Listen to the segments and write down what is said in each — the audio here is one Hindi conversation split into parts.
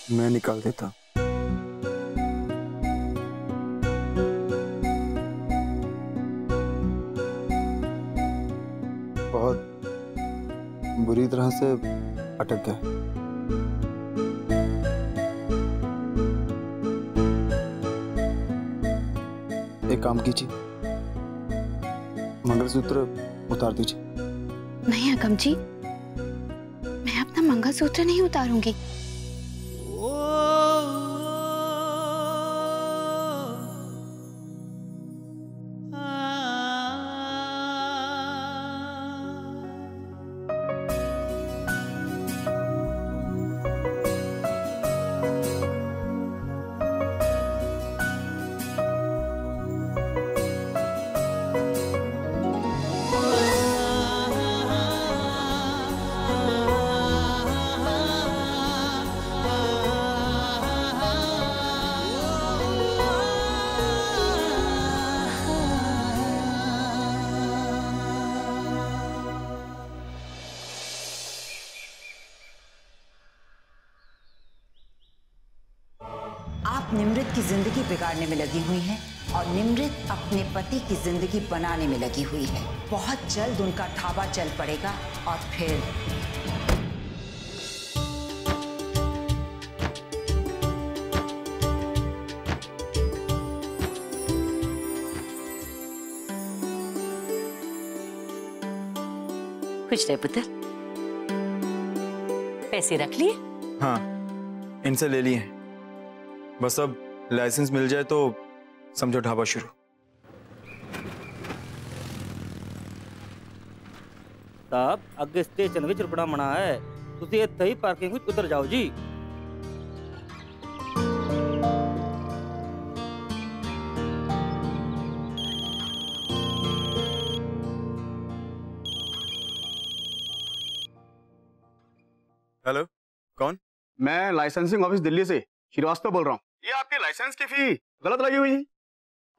मैं निकाल देता। बहुत बुरी तरह से अटक गए। एक काम कीजिए, मंगलसूत्र उतार दीजिए। नहीं अगम जी, मैं अपना मंगलसूत्र नहीं उतारूंगी। आप निमृत की जिंदगी बिगाड़ने में लगी हुई हैं और निमृत अपने पति की जिंदगी बनाने में लगी हुई है। बहुत जल्द उनका ढाबा चल पड़ेगा और फिर कुछ नहीं पुत्र, पैसे रख लिए? हाँ, इनसे ले लिए। बस अब लाइसेंस मिल जाए तो समझो ढाबा शुरू। साहब अगे स्टेशन विच रुकना मना है, तुसी इत्थे ही पार्किंग विच उतर जाओ जी। हेलो, कौन? मैं लाइसेंसिंग ऑफिस दिल्ली से श्रीवास्तव बोल रहा हूँ। ये आपके लाइसेंस की फी गलत लगी हुई है,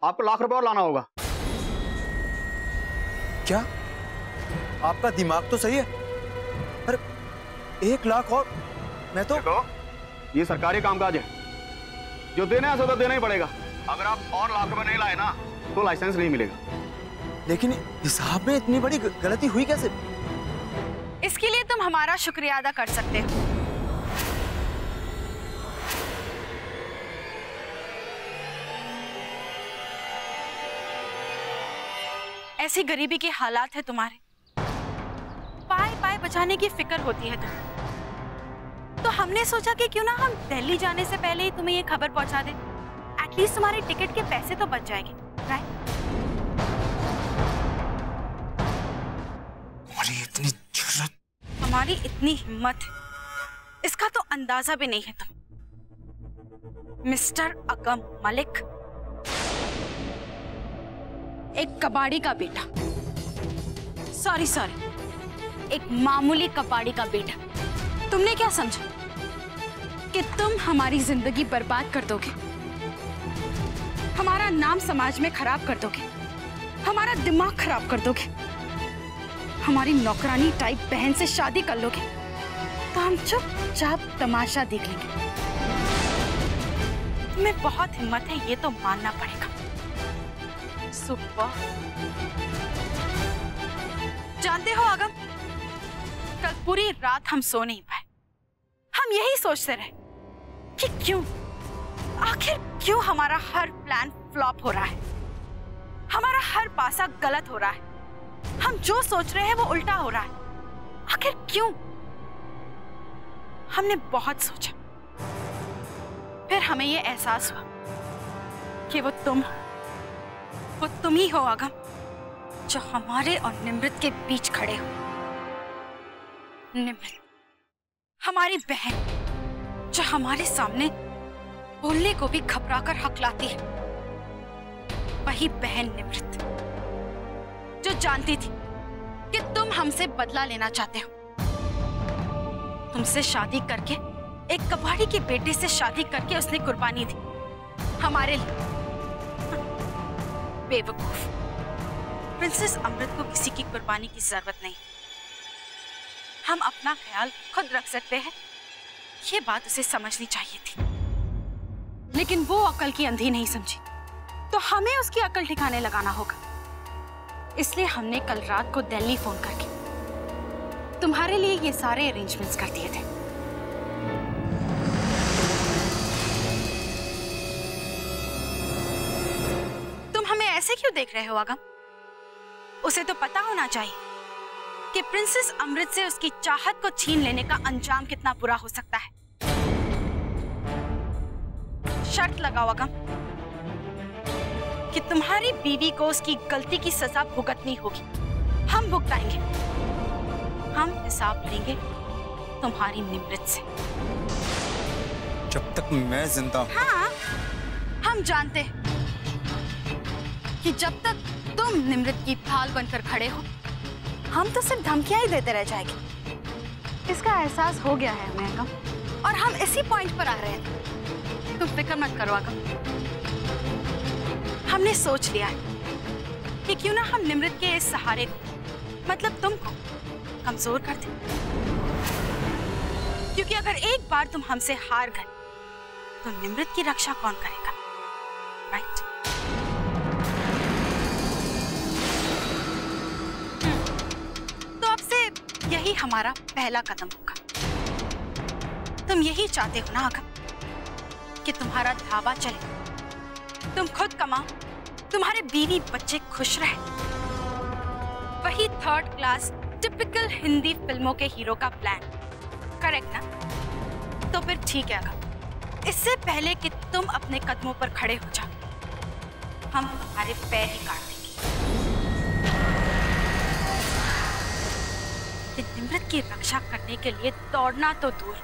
आपको लाख रुपए और लाना होगा। क्या? आपका दिमाग तो सही है? अरे 1 लाख और? मैं तो देखो, ये सरकारी कामकाज है, जो देना है तो देना ही पड़ेगा। अगर आप और लाख रुपए नहीं लाए ना तो लाइसेंस नहीं मिलेगा। लेकिन हिसाब में इतनी बड़ी गलती हुई कैसे? इसके लिए तुम हमारा शुक्रिया अदा कर सकते हो। ऐसी गरीबी के हालात है तुम्हारे, पाए पाए बचाने की फिक्र होती है तुम्हें। तो हमने सोचा कि क्यों ना हम दिल्ली जाने से पहले ही तुम्हें ये खबर पहुंचा दें। एटलीस्ट तुम्हारे टिकट के पैसे तो बच जाएंगे, राइट? हमारी इतनी जुर्रत, हमारी इतनी हिम्मत, इसका तो अंदाजा भी नहीं है तुम। मिस्टर अगम मलिक, एक कबाड़ी का बेटा, सॉरी, एक मामूली कबाड़ी का बेटा। तुमने क्या समझा कि तुम हमारी जिंदगी बर्बाद कर दोगे, हमारा नाम समाज में खराब कर दोगे, हमारा दिमाग खराब कर दोगे, हमारी नौकरानी टाइप बहन से शादी कर लोगे तो हम चुपचाप तमाशा देख लेंगे। तुम्हें बहुत हिम्मत है, ये तो मानना पड़ेगा। सुपर। जानते हो अगम, कल पूरी रात हम सो नहीं पाए। हम यही सोचते रहे कि आखिर क्यों हमारा हर प्लान फ्लॉप हो रहा है, हमारा हर पासा गलत हो रहा है, हम जो सोच रहे हैं वो उल्टा हो रहा है। आखिर क्यों? हमने बहुत सोचा, फिर हमें ये एहसास हुआ कि वो तुम ही हो अगम, जो हमारे और निमृत के बीच खड़े हो। निमृत, हमारी बहन, जो हमारे सामने बोलने को भी घबराकर हकलाती है। वही बहन निमृत, जो जानती थी कि तुम हमसे बदला लेना चाहते हो। तुमसे शादी करके, एक कबाड़ी के बेटे से शादी करके उसने कुर्बानी दी हमारे लिए। बेवकूफ, प्रिंसेस अमृत को किसी की कुर्बानी की जरूरत नहीं। हम अपना ख्याल खुद रख सकते हैं ये बात उसे समझनी चाहिए थी, लेकिन वो अकल की अंधी नहीं समझी, तो हमें उसकी अकल ठिकाने लगाना होगा। इसलिए हमने कल रात को दिल्ली फोन करके तुम्हारे लिए ये सारे अरेंजमेंट्स कर दिए थे। तुम हमें ऐसे क्यों देख रहे हो आगम? उसे तो पता होना चाहिए कि प्रिंसेस अमृत से उसकी चाहत को छीन लेने का अंजाम कितना बुरा हो सकता है। शर्त लगाओ आगम कि तुम्हारी बीवी को उसकी गलती की सजा भुगतनी होगी। हम भुगताएंगे, हम हिसाब लेंगे तुम्हारी निमृत से। जब तक मैं जिंदा हूं। हाँ, हम जानते हैं कि जब तक तुम निमृत की ढाल बनकर खड़े हो, हम तो सिर्फ धमकियां ही देते रह जाएंगे। इसका एहसास हो गया है हमें आगम, और हम इसी पॉइंट पर आ रहे हैं। तुम फिक्र मत करो आगम, हमने सोच लिया है कि क्यों ना हम निमृत के इस सहारे को, मतलब तुमको, कमजोर कर दें। क्योंकि अगर एक बार तुम हमसे हार गए तो निमृत की रक्षा कौन करेगा, राइट? तो अब से यही हमारा पहला कदम होगा। तुम यही चाहते हो ना आगम कि तुम्हारा धावा चले, तुम खुद कमाओ, तुम्हारे बीवी बच्चे खुश रहे। वही थर्ड क्लास टिपिकल हिंदी फिल्मों के हीरो का प्लान, करेक्ट ना? तो फिर ठीक है आगम, इससे पहले कि तुम अपने कदमों पर खड़े हो जाओ, हम तुम्हारे पैर ही काट देंगे। निमृत की रक्षा करने के लिए दौड़ना तो दूर,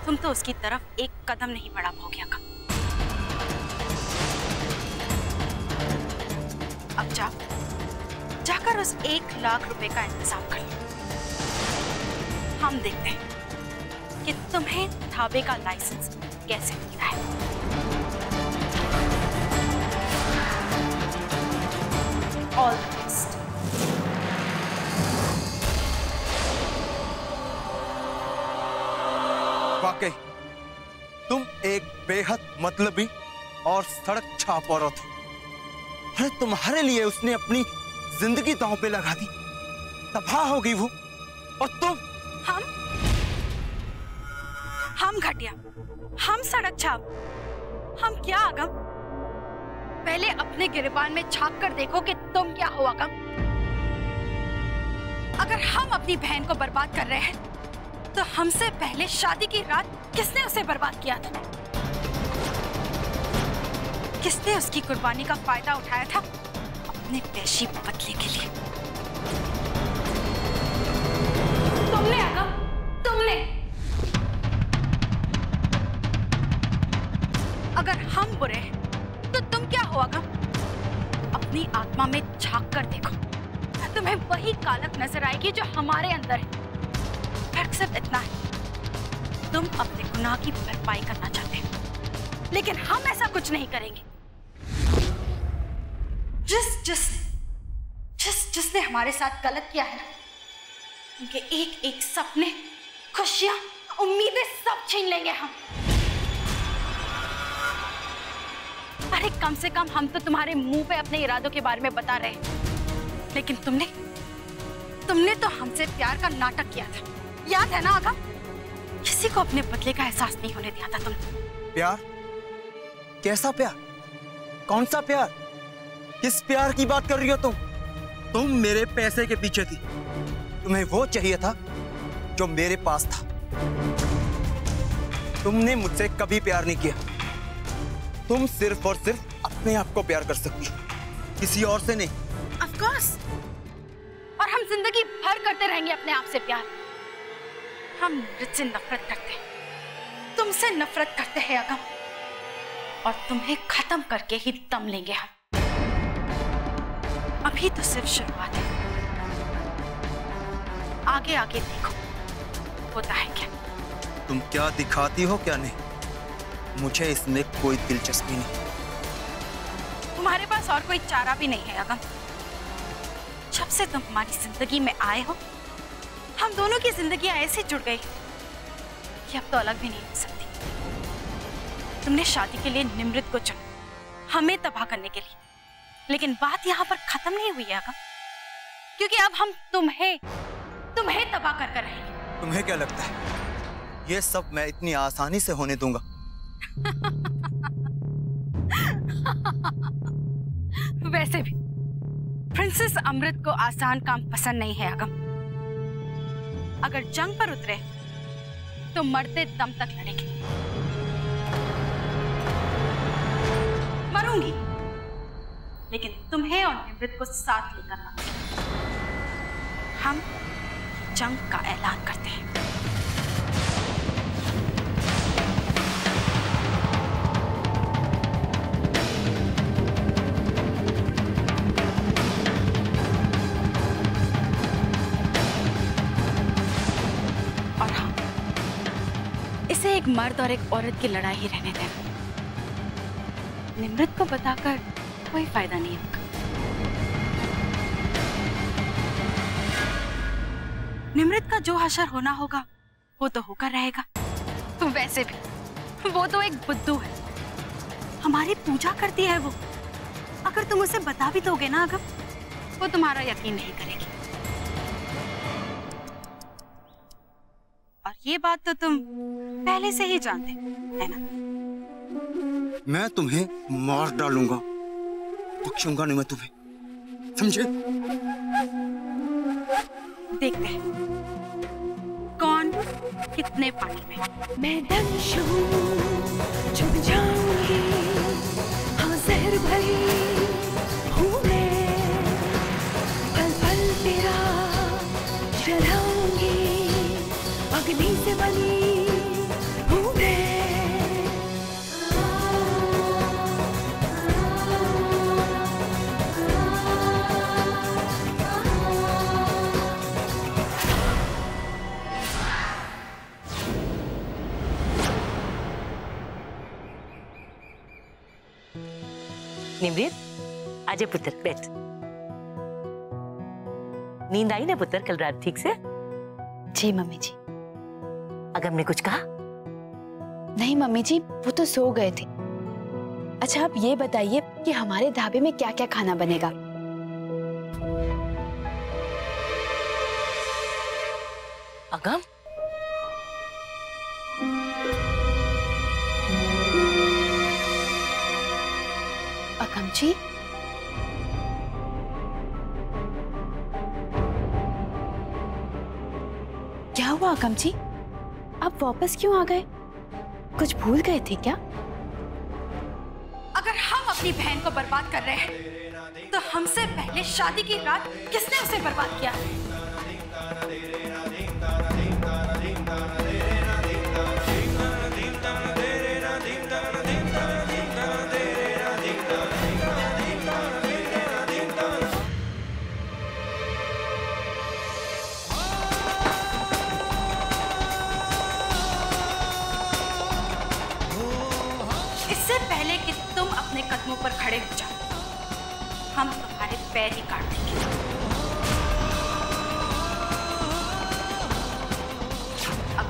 तुम तो उसकी तरफ एक कदम नहीं बढ़ा पाओगे आगम। अब जाकर उस 1 लाख रुपए का इंतजाम कर लो। हम देखते हैं कि तुम्हें धाबे का लाइसेंस कैसे मिलता है। All the best. वाकई तुम एक बेहद मतलबी और सड़क छाप औरत हो। अरे तुम्हारे लिए उसने अपनी जिंदगी दांव पे लगा दी, तबाह हो गई वो, और तुम। हम घटिया, हम सड़क छाप, हम क्या आगम? पहले अपने गिरबान में झांक कर देखो कि तुम क्या हो आगम। अगर हम अपनी बहन को बर्बाद कर रहे हैं तो हमसे पहले शादी की रात किसने उसे बर्बाद किया था? किसने उसकी कुर्बानी का फायदा उठाया था अपने पेशी बदले के लिए? तुमने आगम, तुमने। अगर हम बुरे हैं तो तुम क्या हो आगम? अपनी आत्मा में झांक कर देखो, तुम्हें वही कालक नजर आएगी जो हमारे अंदर है। फर्क सिर्फ इतना है, तुम अपने गुनाह की भरपाई करना चाहते हो, लेकिन हम ऐसा कुछ नहीं करेंगे। जिसने हमारे साथ गलत किया है ना, उनके एक एक सपने, खुशियां, उम्मीदें सब छीन लेंगे हम। अरे कम से कम हम तो तुम्हारे मुंह पे अपने इरादों के बारे में बता रहे हैं, लेकिन तुमने तो हमसे प्यार का नाटक किया था, याद है ना आगा? किसी को अपने बदले का एहसास नहीं होने दिया था तुमने। प्यार? कैसा प्यार? कौन सा प्यार? किस प्यार की बात कर रही हो तुम? तुम मेरे पैसे के पीछे थी, तुम्हें वो चाहिए था जो मेरे पास था। तुमने मुझसे कभी प्यार नहीं किया। तुम सिर्फ और सिर्फ अपने आप को प्यार कर सकती हो, किसी और से नहीं। Of course, और हम जिंदगी भर करते रहेंगे अपने आप से प्यार। हम निमृत से नफरत करते हैं, तुमसे नफरत करते हैं अगम, और तुम्हें खत्म करके ही दम लेंगे हम। अभी तो सिर्फ शुरुआत है, आगे आगे देखो होता है क्या। तुम क्या दिखाती हो क्या नहीं, मुझे इसमें कोई दिलचस्पी नहीं। तुम्हारे पास और कोई चारा भी नहीं है अगम। जब से तुम हमारी जिंदगी में आए हो, हम दोनों की जिंदगी ऐसे जुड़ गई कि अब तो अलग भी नहीं हो सकती। तुमने शादी के लिए निमृत को चुना, हमें तबाह करने के लिए, लेकिन बात यहाँ पर खत्म नहीं हुई है अगम, क्योंकि अब हम तुम्हें तबाह कर रहेंगे। तुम्हें क्या लगता है ये सब मैं इतनी आसानी से होने दूंगा? वैसे भी प्रिंसेस अमृत को आसान काम पसंद नहीं है अगम। अगर जंग पर उतरे तो मरते दम तक लड़ेंगे। मरूंगी, लेकिन तुम्हें और निमृत को साथ लेकर मरूंगी। हम जंग का ऐलान करते हैं। और हाँ, इसे एक मर्द और एक औरत की लड़ाई ही रहने देना। निमृत को बताकर कोई फायदा नहीं होगा। निमृत का जो हशर होना होगा वो तो होकर रहेगा। वैसे भी वो तो एक बुद्धू है, हमारी पूजा करती है वो। अगर तुम उसे बता भी दोगे ना अगम, वो तुम्हारा यकीन नहीं करेगी। और ये बात तो तुम पहले से ही जानते है ना? मैं तुम्हें मार डालूंगा, बख्शूंगा नहीं मैं तुम्हें, समझे? देखते हैं कौन कितने पानी में। मैं दंश हूँ, छुप जाऊंगी, हाँ जहर भरी हूँ मैं, पल पल तेरा जलाऊंगी, अग्नि से बनी हूँ मैं। निमृत, आजा पुत्र, बैठ। नींद आई ना पुत्र कल रात ठीक से? जी मम्मी जी। अगम ने कुछ कहा? नहीं मम्मी जी, वो तो सो गए थे। अच्छा आप ये बताइए कि हमारे ढाबे में क्या क्या खाना बनेगा? अगम, अगम जी, क्या हुआ अगम जी? आप वापस क्यों आ गए? कुछ भूल गए थे क्या? अगर हम अपनी बहन को बर्बाद कर रहे हैं तो हमसे पहले शादी की रात किसने उसे बर्बाद किया? कदमों पर खड़े हो जाओ, हम तुम्हारे पैर ही काट देंगे। अब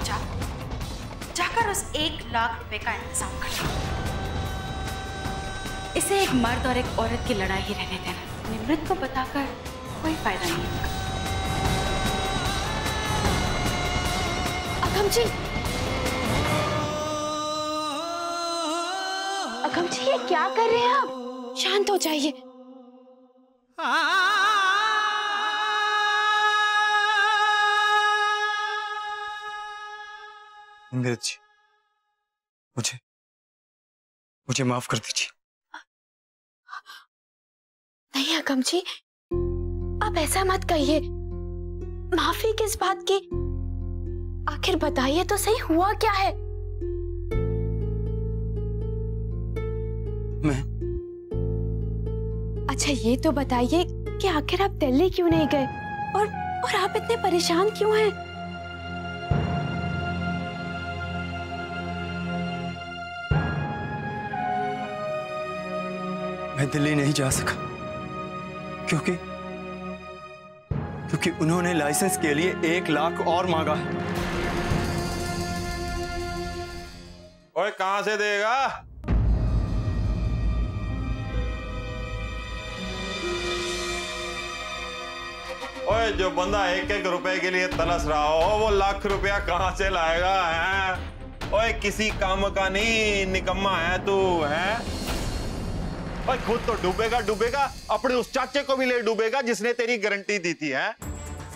जाकर उस 1 लाख रुपए का इंतजाम कर लो। इसे एक मर्द और एक औरत की लड़ाई ही रहने देना। निमृत को बताकर कोई फायदा नहीं होगा। अगम जी, अगम जी ये क्या कर रहे हैं आप? शांत हो जाइए। निमृत जी, मुझे माफ कर दीजिए। नहीं अगम जी, आप ऐसा मत कहिए। माफी किस बात की? आखिर बताइए तो सही, हुआ क्या है? अच्छा ये तो बताइए कि आखिर आप दिल्ली क्यों नहीं गए और आप इतने परेशान क्यों हैं? मैं दिल्ली नहीं जा सका क्योंकि उन्होंने लाइसेंस के लिए 1 लाख और मांगा है। ओए कहां से देगा? ओए जो बंदा 1-1 रुपए के लिए तरस रहा हो वो लाख रुपया कहां से लाएगा है? ओए किसी काम का नहीं, निकम्मा है तू है। ओए खुद तो डूबेगा डूबेगा, अपने उस चाचे को भी ले डूबेगा जिसने तेरी गारंटी दी थी है।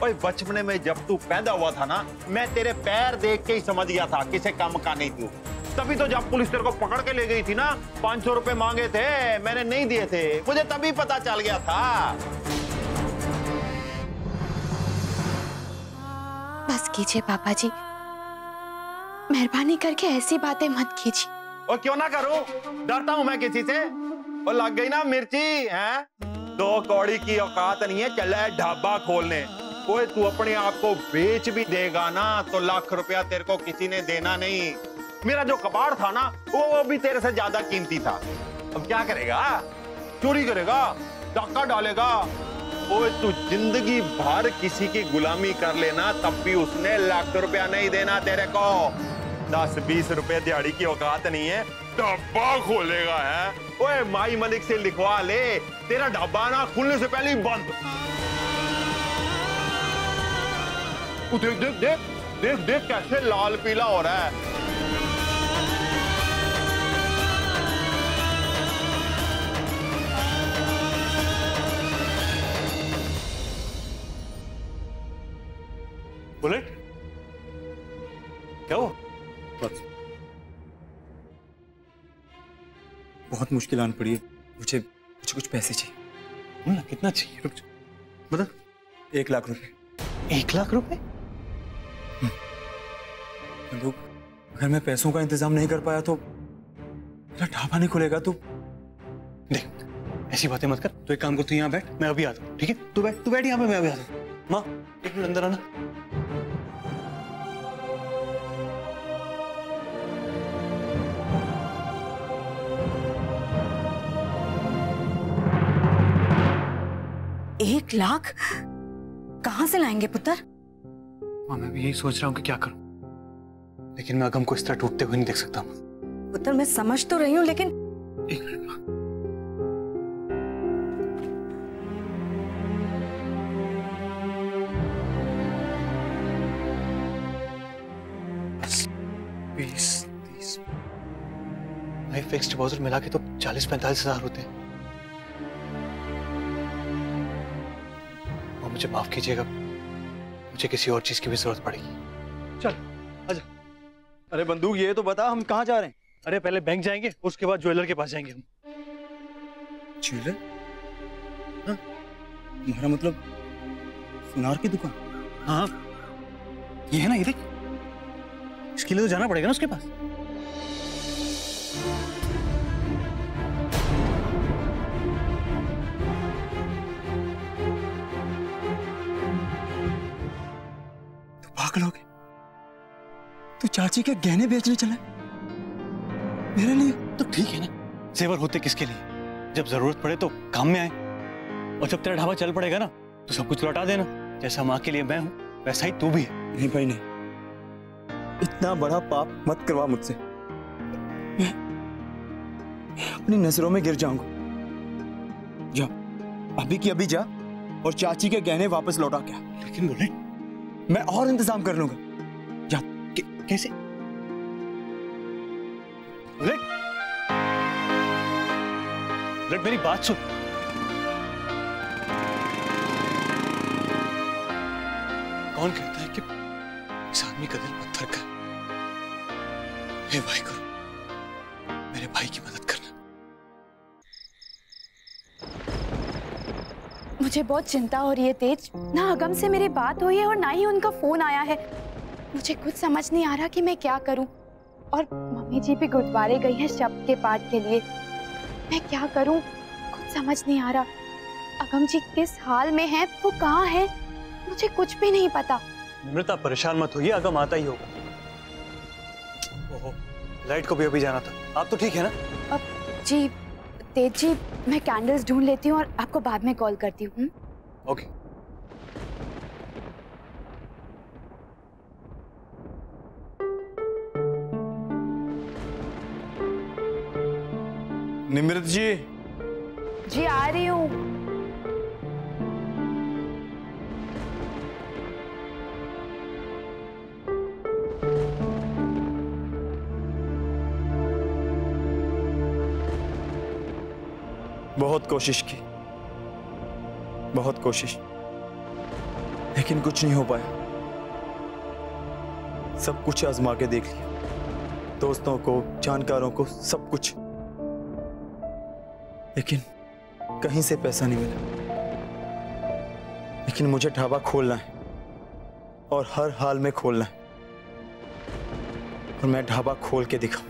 ओए बचपने में जब तू पैदा हुआ था ना, मैं तेरे पैर देख के ही समझ गया था किसे काम का नहीं तू। तभी तो जब पुलिस तेरे को पकड़ के ले गई थी ना, 500 रुपए मांगे थे, मैंने नहीं दिए थे, मुझे तभी पता चल गया था। बस कीजिए पापा जी, मेहरबानी करके ऐसी बातें मत कीजिए। और क्यों ना करूं, डरता हूं मैं किसी से? और लग गई ना मिर्ची है, 2 कौड़ी की औकात नहीं है, चले ढाबा खोलने। ओए तू अपने आप को बेच भी देगा ना तो लाख रुपया तेरे को किसी ने देना नहीं। मेरा जो कबाड़ था ना वो भी तेरे से ज्यादा कीमती था। अब क्या करेगा? चोरी करेगा, डाका डालेगा। ओए तू जिंदगी भर किसी की गुलामी कर लेना तब भी उसने लाख रुपया नहीं देना तेरे को। 10-20 रुपए दिहाड़ी की औकात नहीं है, ढाबा खोलेगा है। ओए माई मलिक से लिखवा ले, तेरा ढाबा ना खुलने से पहले ही बंद। देख देख देख देख देख कैसे लाल पीला हो रहा है। बुलेट क्या हुआ? बहुत मुश्किल आन पड़ी है, मुझे कुछ पैसे चाहिए। ना कितना चाहिए? रुक जा, मतलब 1 लाख रुपए। 1 लाख रुपए? अगर मैं पैसों का इंतजाम नहीं कर पाया तो मेरा ढाबा नहीं खुलेगा। तो देख ऐसी बातें मत कर, तो एक काम कर, तू यहाँ बैठ, मैं अभी आता हूँ, ठीक है? तू बैठ यहाँ पे, मैं अभी आता हूँ। माँ 1 मिनट अंदर आना। एक लाख कहां से लाएंगे पुत्र? माँ मैं भी यही सोच रहा हूँ कि क्या करूँ, लेकिन मैं अगम को इस तरह टूटते हुए नहीं देख सकता। पुत्र मैं समझ तो रही हूँ लेकिन 1 मिनट माँ। भाई फिक्स्ड डिपॉजिट मिला के तो 40-45 हजार होते हैं। और मुझे माफ कीजिएगा, मुझे किसी और चीज की भी जरूरत पड़ेगी। चल आजा। अरे बंदूक ये तो बता, हम कहाँ जा रहे हैं? अरे पहले बैंक जाएंगे, उसके बाद ज्वेलर के पास जाएंगे हम। ज्वेलर? हाँ, तुम्हारा मतलब सुनार की दुकान? हाँ ये है ना, ये देख, इसके लिए तो जाना पड़ेगा ना उसके पास। पागल हो गए? तू चाची के गहने बेचने चला मेरे लिए? तो ठीक है ना, जेवर होते किसके लिए? जब जरूरत पड़े तो काम में आए। और जब तेरा ढाबा चल पड़ेगा ना तो सब कुछ लौटा देना। जैसा माँ के लिए मैं हूं वैसा ही तू भी है। नहीं भाई नहीं, इतना बड़ा पाप मत करवा मुझसे। मैं अपनी नजरों में गिर जाऊंगा। जा, अभी की अभी जा और चाची के गहने वापस लौटा के आ। लेकिन बोले मैं और इंतजाम कर लूंगा। जा। कैसे? बुलेट, बुलेट मेरी बात सुन। कौन कहता है कि इस आदमी का दिल पत्थर का? हे भाई गुरु, मेरे भाई की मदद करना। मुझे बहुत चिंता हो रही है तेज। ना अगम से मेरी बात हुई है और ना ही उनका फोन आया है। मुझे कुछ समझ नहीं आ रहा कि मैं क्या करूं। और मम्मी जी भी गुरुद्वारे गई हैं शब्द के पाठ के लिए। मैं क्या करूं, कुछ समझ नहीं आ रहा। अगम जी किस हाल में हैं, वो कहाँ हैं, मुझे कुछ भी नहीं पता। निमृता परेशान मत होइए, अगम आता ही होगा। ओहो, लाइट को भी अभी जाना था। आप तो ठीक है ना? जी तेज जी, मैं कैंडल्स ढूंढ लेती हूँ और आपको बाद में कॉल करती हूँ। ओके। निमृत जी। जी आ रही हूँ। बहुत कोशिश की, बहुत कोशिश, लेकिन कुछ नहीं हो पाया। सब कुछ आजमा के देख लिया, दोस्तों को, जानकारों को, सब कुछ, लेकिन कहीं से पैसा नहीं मिला। लेकिन मुझे ढाबा खोलना है और हर हाल में खोलना है, और मैं ढाबा खोल के दिखाऊंगा।